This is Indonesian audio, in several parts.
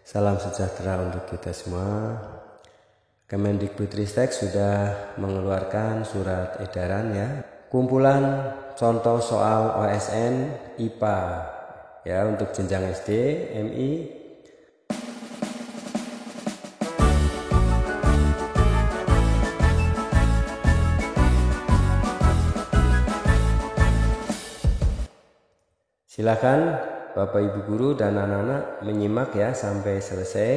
Salam sejahtera untuk kita semua. Kemendikbudristek sudah mengeluarkan surat edaran ya, kumpulan contoh soal OSN IPA ya untuk jenjang SD, MI. Silakan Bapak Ibu guru dan anak-anak menyimak ya sampai selesai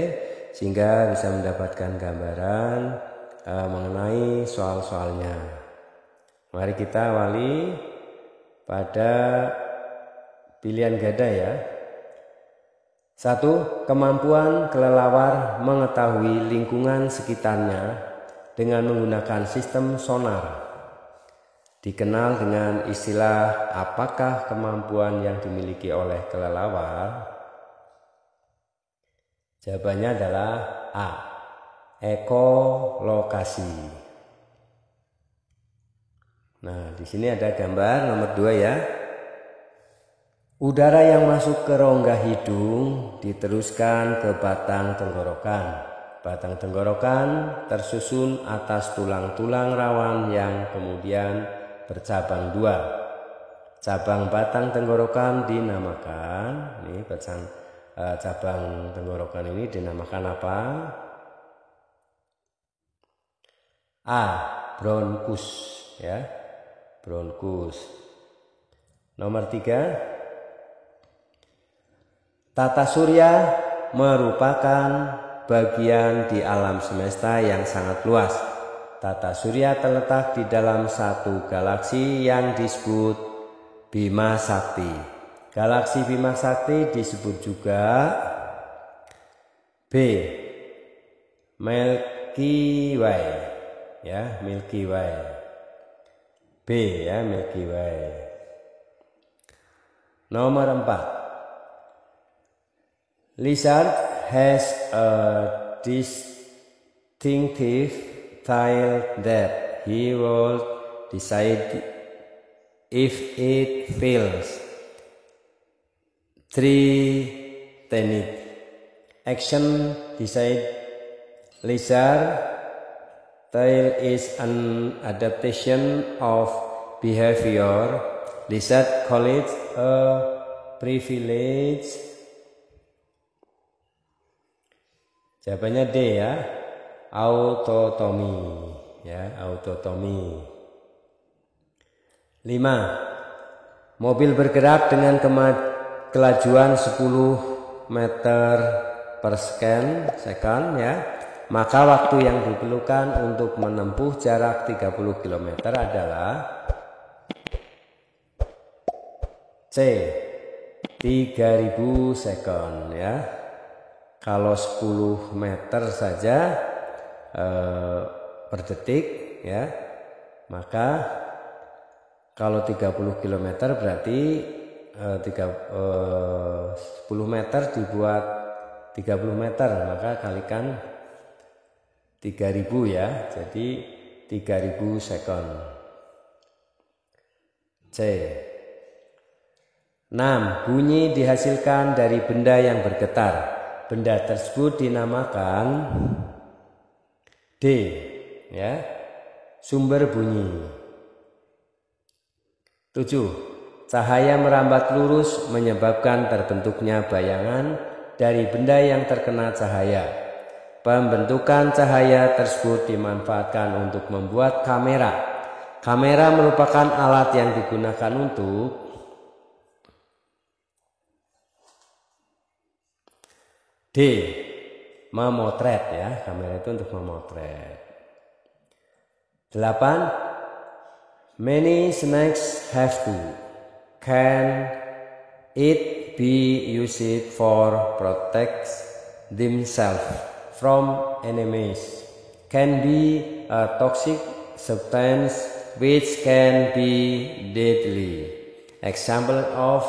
sehingga bisa mendapatkan gambaran mengenai soal-soalnya. Mari kita awali pada pilihan ganda ya. 1. Kemampuan kelelawar mengetahui lingkungan sekitarnya dengan menggunakan sistem sonar. Dikenal dengan istilah apakah kemampuan yang dimiliki oleh kelelawar? Jawabannya adalah A. Ekolokasi. Nah, di sini ada gambar nomor 2 ya. Udara yang masuk ke rongga hidung diteruskan ke batang tenggorokan. Batang tenggorokan tersusun atas tulang-tulang rawan yang kemudian bercabang 2. Cabang batang tenggorokan dinamakan, ini cabang tenggorokan ini dinamakan apa? A. Bronkus ya, bronkus. Nomor 3. Tata surya merupakan bagian di alam semesta yang sangat luas. Tata surya terletak di dalam satu galaksi yang disebut Bima Sakti. Galaksi Bima Sakti disebut juga B. Milky Way ya, Milky Way. B ya, Milky Way. Nomor 4. Lizard has a distinctive tail that he will decide if it feels threatened. Action decide lizard tail is an adaptation of behavior. Lizard call it a privilege. Jawabannya D ya. Autotomi ya, autotomi. 5. Mobil bergerak dengan kelajuan 10 meter per second ya, maka waktu yang diperlukan untuk menempuh jarak 30 km adalah C. 3000 second ya. Kalau 10 meter saja per detik ya, maka kalau 30 km berarti 10 meter dibuat 30 meter, maka kalikan 3000 ya, jadi 3000 second. C. 6. Bunyi dihasilkan dari benda yang bergetar. Benda tersebut dinamakan D ya, sumber bunyi. 7. Cahaya merambat lurus menyebabkan terbentuknya bayangan dari benda yang terkena cahaya. Pembentukan cahaya tersebut dimanfaatkan untuk membuat kamera. Kamera merupakan alat yang digunakan untuk D. Memotret ya, kamera itu untuk memotret. 8. Many snakes have to. Can it be used for protect themselves from enemies? Can be a toxic substance which can be deadly. Example of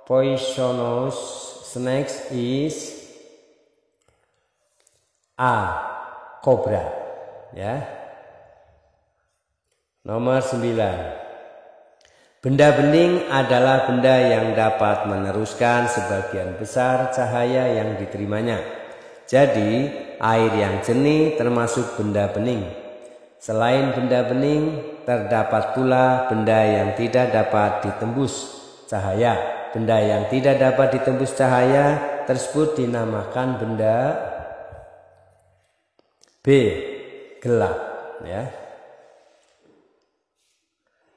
poisonous snakes is A. Kobra ya. Nomor 9. Benda bening adalah benda yang dapat meneruskan sebagian besar cahaya yang diterimanya. Jadi, air yang jernih termasuk benda bening. Selain benda bening, terdapat pula benda yang tidak dapat ditembus cahaya. Benda yang tidak dapat ditembus cahaya tersebut dinamakan benda B. Gelap, ya.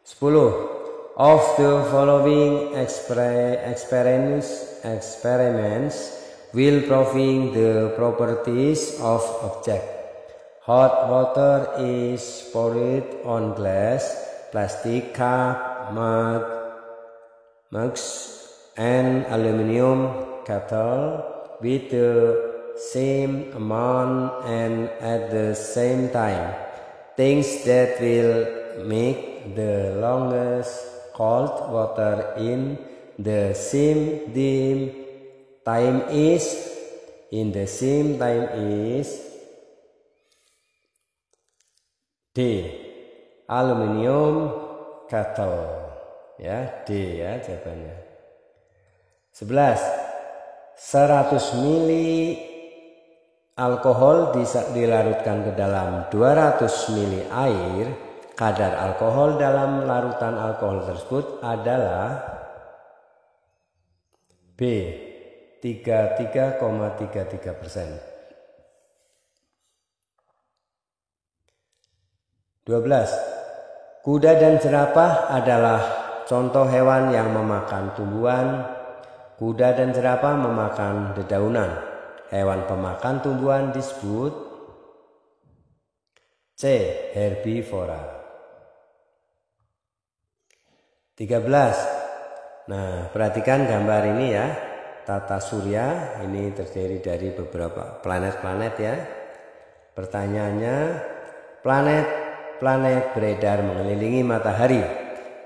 10. Of the following experiments will proving the properties of object. Hot water is poured on glass, plastic cup, mugs, and aluminium kettle with the same amount and at the same time. Things that will make the longest cold water in the same time is D. Aluminium kettle, ya, D ya jawabannya. 11. 100 mili alkohol dilarutkan ke dalam 200 mili air. Kadar alkohol dalam larutan alkohol tersebut adalah B. 33,33%. 12. Kuda dan jerapah adalah contoh hewan yang memakan tumbuhan. Kuda dan jerapah memakan dedaunan. Hewan pemakan tumbuhan disebut C. Herbivora. 13. Nah, perhatikan gambar ini ya. Tata surya ini terdiri dari beberapa planet-planet ya. Pertanyaannya, planet-planet beredar mengelilingi matahari.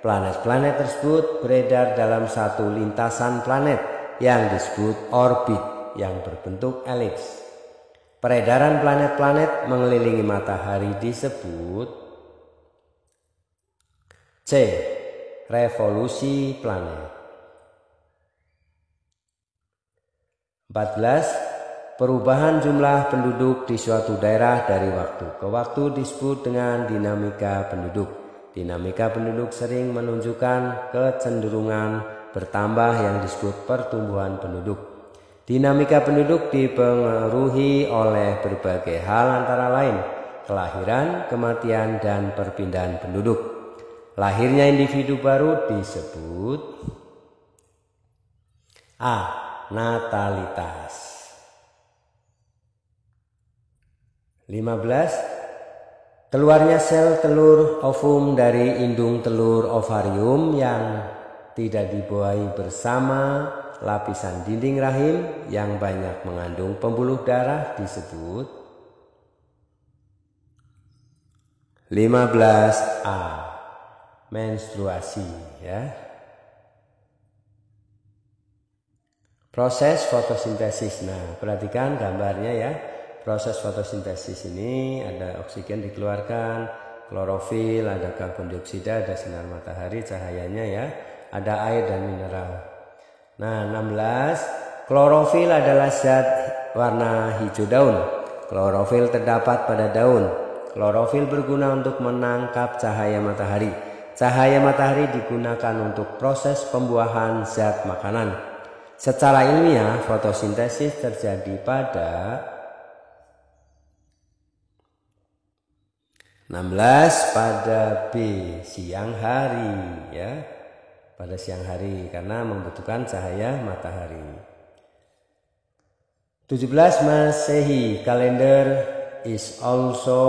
Planet-planet tersebut beredar dalam satu lintasan planet yang disebut orbit yang berbentuk elips. Peredaran planet-planet mengelilingi matahari disebut C. Revolusi planet. 14. Perubahan jumlah penduduk di suatu daerah dari waktu ke waktu disebut dengan dinamika penduduk. Dinamika penduduk sering menunjukkan kecenderungan bertambah yang disebut pertumbuhan penduduk. Dinamika penduduk dipengaruhi oleh berbagai hal antara lain kelahiran, kematian, dan perpindahan penduduk. Lahirnya individu baru disebut A. Natalitas. 15. Keluarnya sel telur ovum dari indung telur ovarium yang tidak dibuahi bersama lapisan dinding rahim yang banyak mengandung pembuluh darah disebut 15A. Menstruasi, ya. Proses fotosintesis. Nah, perhatikan gambarnya ya. Proses fotosintesis ini ada oksigen dikeluarkan, klorofil, ada karbon dioksida, ada sinar matahari cahayanya ya, ada air dan mineral. Nah, 16. Klorofil adalah zat warna hijau daun. Klorofil terdapat pada daun. Klorofil berguna untuk menangkap cahaya matahari. Cahaya matahari digunakan untuk proses pembuahan zat makanan. Secara ilmiah, fotosintesis terjadi pada 16 pada B, siang hari ya. Pada siang hari karena membutuhkan cahaya matahari. 17 Masehi, kalender is also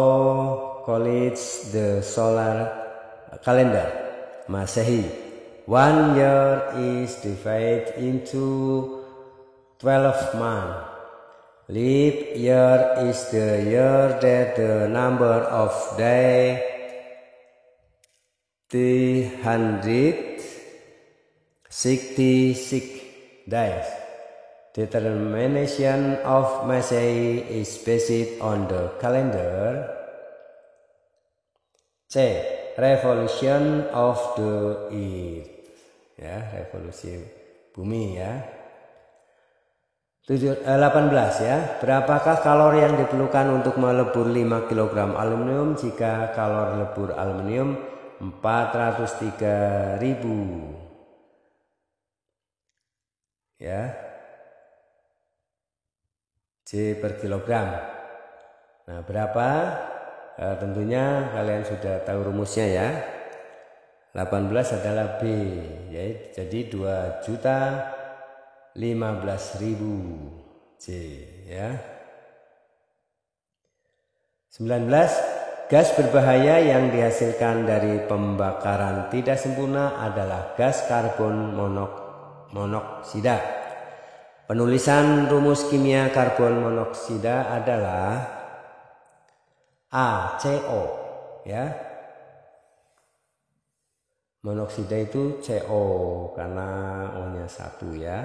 called the solar calendar. Masehi, 1 year is divided into 12 months. Leap year is the year that the number of days 366 days. Determination of Masehi is based on the calendar C. revolution of the earth. Ya, revolusi bumi ya. 18 ya. Berapakah kalori yang diperlukan untuk melebur 5 kg aluminium jika kalori lebur aluminium 403.000 ya. J per kilogram. Nah, berapa? Tentunya kalian sudah tahu rumusnya ya. 18 adalah B ya. Jadi 2.015.000 J ya. 19. Gas berbahaya yang dihasilkan dari pembakaran tidak sempurna adalah gas karbon monoksida. Penulisan rumus kimia karbon monoksida adalah ACO ya. Monoksida itu CO karena O-nya 1 ya.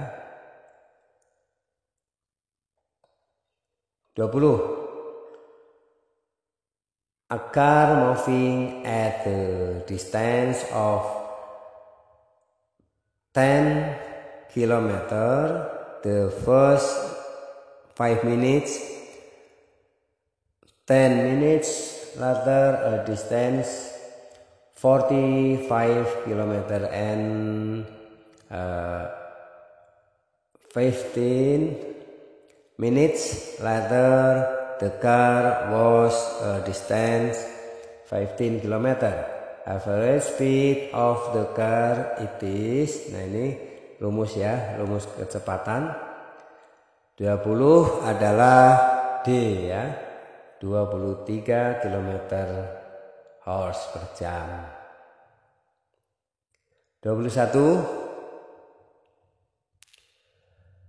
20. A car moving at the distance of 10 km, the first 5 minutes, 10 minutes later a distance 45 km and 15 minutes later the car was a distance 15 km. Average speed of the car it is, nah ini rumus ya, rumus kecepatan 20 adalah D ya, 23 km horse per jam. 21.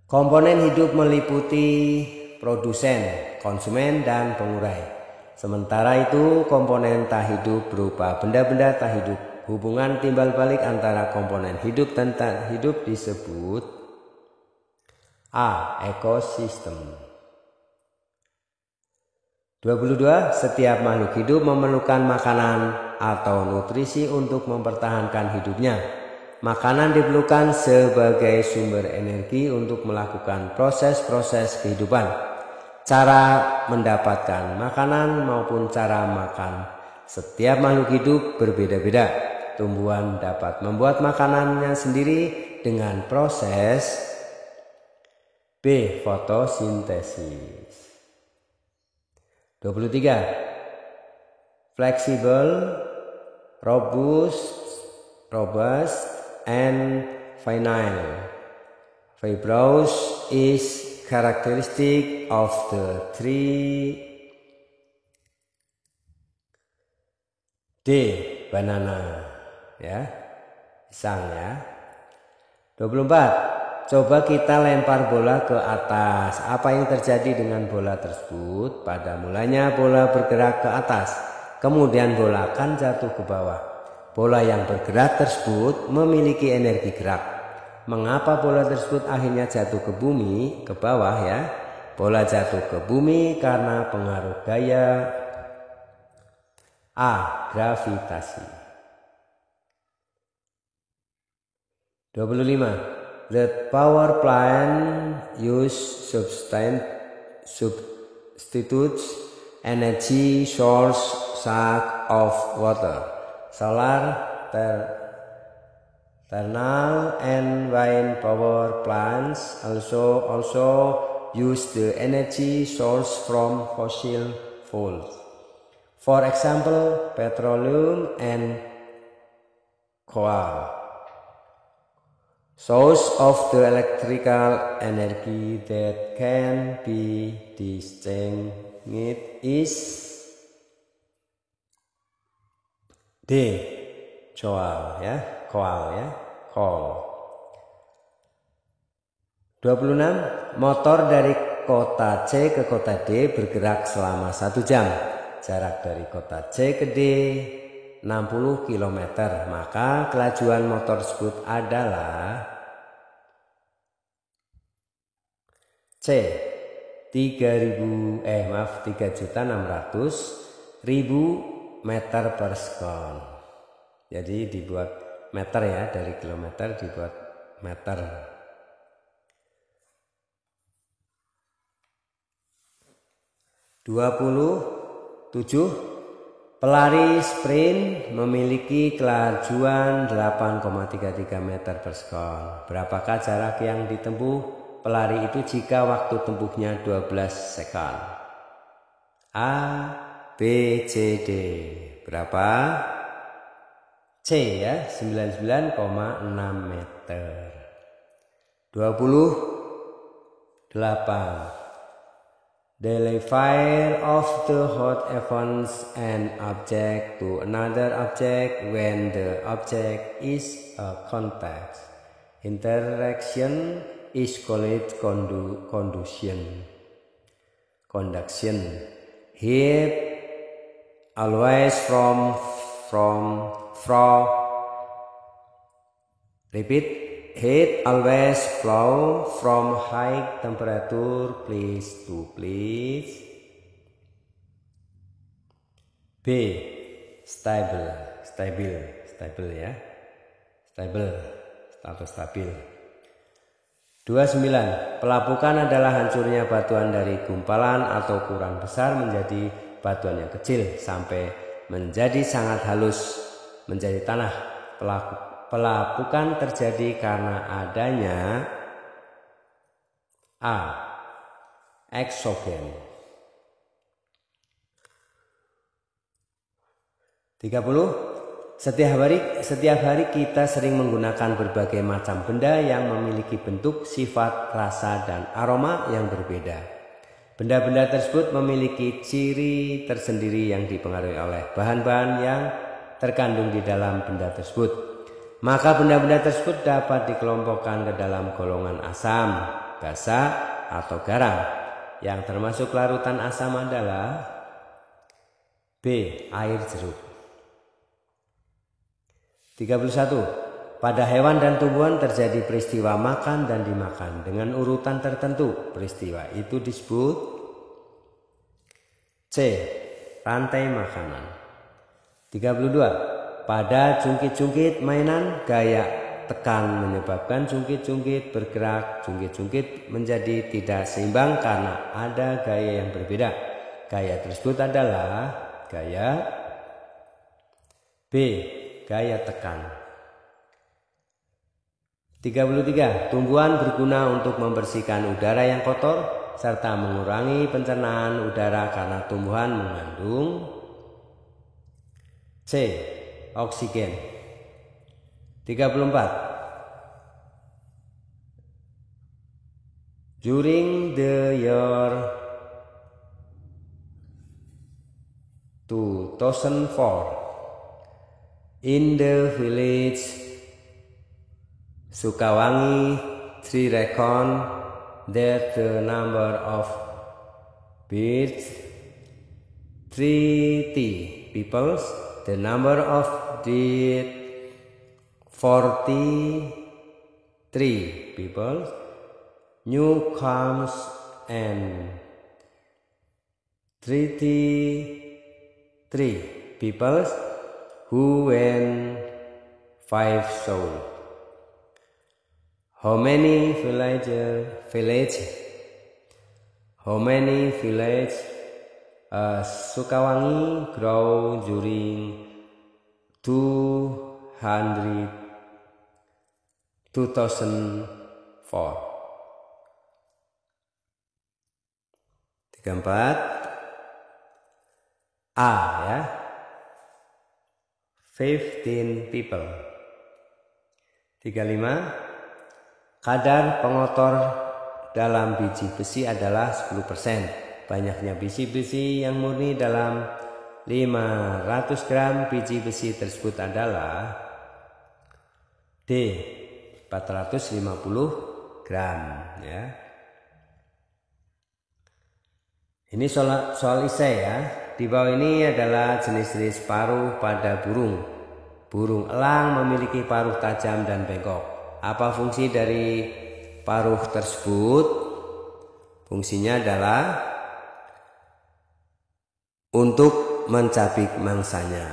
Komponen hidup meliputi produsen, konsumen, dan pengurai. Sementara itu komponen tak hidup berupa benda-benda tak hidup. Hubungan timbal balik antara komponen hidup dan tak hidup disebut A. Ekosistem. 22. Setiap makhluk hidup memerlukan makanan atau nutrisi untuk mempertahankan hidupnya. Makanan diperlukan sebagai sumber energi untuk melakukan proses-proses kehidupan. Cara mendapatkan makanan maupun cara makan setiap makhluk hidup berbeda-beda. Tumbuhan dapat membuat makanannya sendiri dengan proses B. Fotosintesis. 23. Fleksibel, robust, and vinyl. Fibrous is characteristic of the tree. D. Banana ya, pisang ya. 24. Coba kita lempar bola ke atas. Apa yang terjadi dengan bola tersebut? Pada mulanya bola bergerak ke atas, kemudian bola akan jatuh ke bawah. Bola yang bergerak tersebut memiliki energi gerak. Mengapa bola tersebut akhirnya jatuh ke bumi, ke bawah ya? Bola jatuh ke bumi karena pengaruh gaya A. Gravitasi. 25. The power plant use substitutes energy source suck of water. Solar, thermal, and wind power plants also use the energy source from fossil fuels. For example, petroleum and coal. Source of the electrical energy that can be distinguished is D. Coal ya, coal. 26. Motor dari kota C ke kota D bergerak selama 1 jam. Jarak dari kota C ke D 60 km. Maka kelajuan motor tersebut adalah C. 3.600.000 meter per sekon. Jadi dibuat meter ya, dari kilometer dibuat meter. 27. Pelari sprint memiliki kelajuan 8,33 meter per sekon. Berapakah jarak yang ditempuh pelari itu jika waktu tempuhnya 12 sekon? A, B, C, D. Berapa? C ya, 99,6 meter. 28. Deliver of the hot events an object to another object when the object is a contact. Interaction is called conduction. Heat always from repeat. Heat always flow from high temperature place to place. B. Stable ya. Stable atau stabil. 29. Pelapukan adalah hancurnya batuan dari gumpalan atau kurang besar menjadi batuan yang kecil sampai menjadi sangat halus menjadi tanah. Pelapukan terjadi karena adanya A. Eksogen. 30. Setiap hari kita sering menggunakan berbagai macam benda yang memiliki bentuk, sifat, rasa, dan aroma yang berbeda. Benda-benda tersebut memiliki ciri tersendiri yang dipengaruhi oleh bahan-bahan yang terkandung di dalam benda tersebut. Maka benda-benda tersebut dapat dikelompokkan ke dalam golongan asam, basa, atau garam. Yang termasuk larutan asam adalah B. Air jeruk. 31. Pada hewan dan tumbuhan terjadi peristiwa makan dan dimakan dengan urutan tertentu. Peristiwa itu disebut C. Rantai makanan. 32. Pada jungkit-jungkit mainan, gaya tekan menyebabkan jungkit-jungkit bergerak. Jungkit-jungkit menjadi tidak seimbang karena ada gaya yang berbeda. Gaya tersebut adalah gaya B. Gaya tekan. 33. Tumbuhan berguna untuk membersihkan udara yang kotor serta mengurangi pencernaan udara karena tumbuhan mengandung C. Oksigen. 34. During the year 2004, in the village Sukawangi, Sri reckon that the number of birds 30 people, the number of dead 43 people, newcomers and 33 people who went 5 souls. How many village Sukawangi grow during 2004? 34. A ya, 15 people. 35. Kadar pengotor dalam biji besi adalah 10%. Banyaknya biji-besi yang murni dalam 500 gram biji besi tersebut adalah D. 450 gram ya. Ini soal isai ya. Di bawah ini adalah jenis-jenis paruh pada burung. Burung elang memiliki paruh tajam dan bengkok. Apa fungsi dari paruh tersebut? Fungsinya adalah untuk mencabik mangsanya,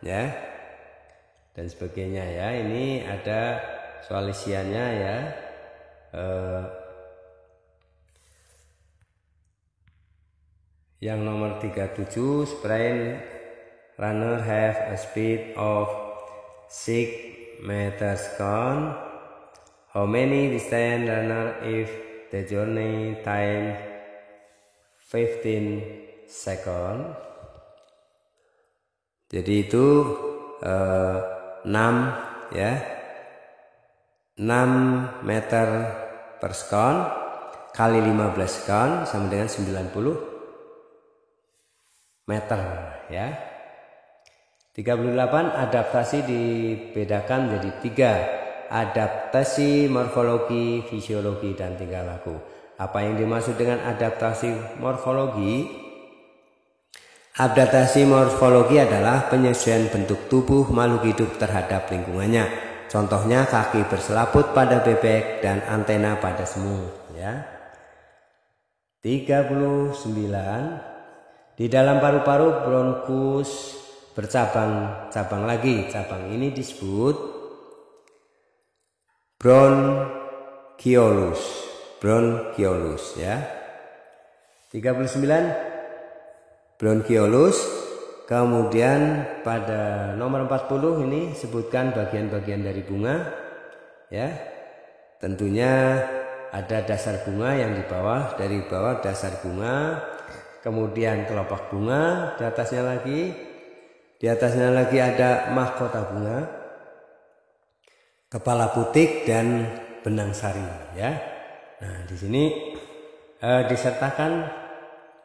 ya. dan sebagainya ya. Ini ada soal isiannya ya. Yang nomor 37, sprint runner have a speed of 6 meters second. How many distance runner if the journey time 15 second? Jadi itu 6 ya, 6 meter per second kali 15 second sama dengan 90 meter ya. 38, adaptasi dibedakan menjadi 3, adaptasi morfologi, fisiologi, dan tingkah laku. Apa yang dimaksud dengan adaptasi morfologi? Adaptasi morfologi adalah penyesuaian bentuk tubuh makhluk hidup terhadap lingkungannya. Contohnya kaki berselaput pada bebek dan antena pada semut ya. 39, di dalam paru-paru bronkus bercabang-cabang lagi. Cabang ini disebut bronchiolus. Bronchiolus ya. 39 bronchiolus. Kemudian pada nomor 40 ini sebutkan bagian-bagian dari bunga ya. Tentunya ada dasar bunga yang di bawah, dari bawah dasar bunga, kemudian kelopak bunga, di atasnya lagi ada mahkota bunga, kepala butik, dan benang sari ya. Nah, di sini disertakan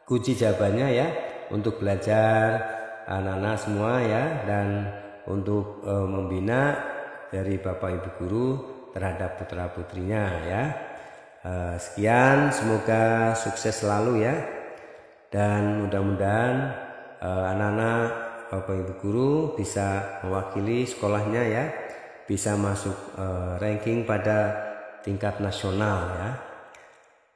kunci jawabannya ya, untuk belajar anak-anak semua ya, dan untuk membina dari Bapak Ibu guru terhadap putra putrinya ya. Sekian, semoga sukses selalu ya, dan mudah-mudahan anak-anak Bapak Ibu guru bisa mewakili sekolahnya ya, bisa masuk ranking pada tingkat nasional ya.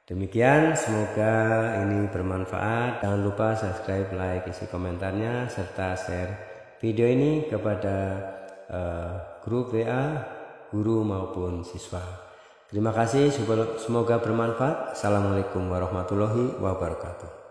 Demikian, semoga ini bermanfaat. Jangan lupa subscribe, like, isi komentarnya, serta share video ini kepada grup WA guru maupun siswa. Terima kasih, semoga bermanfaat. Assalamualaikum warahmatullahi wabarakatuh.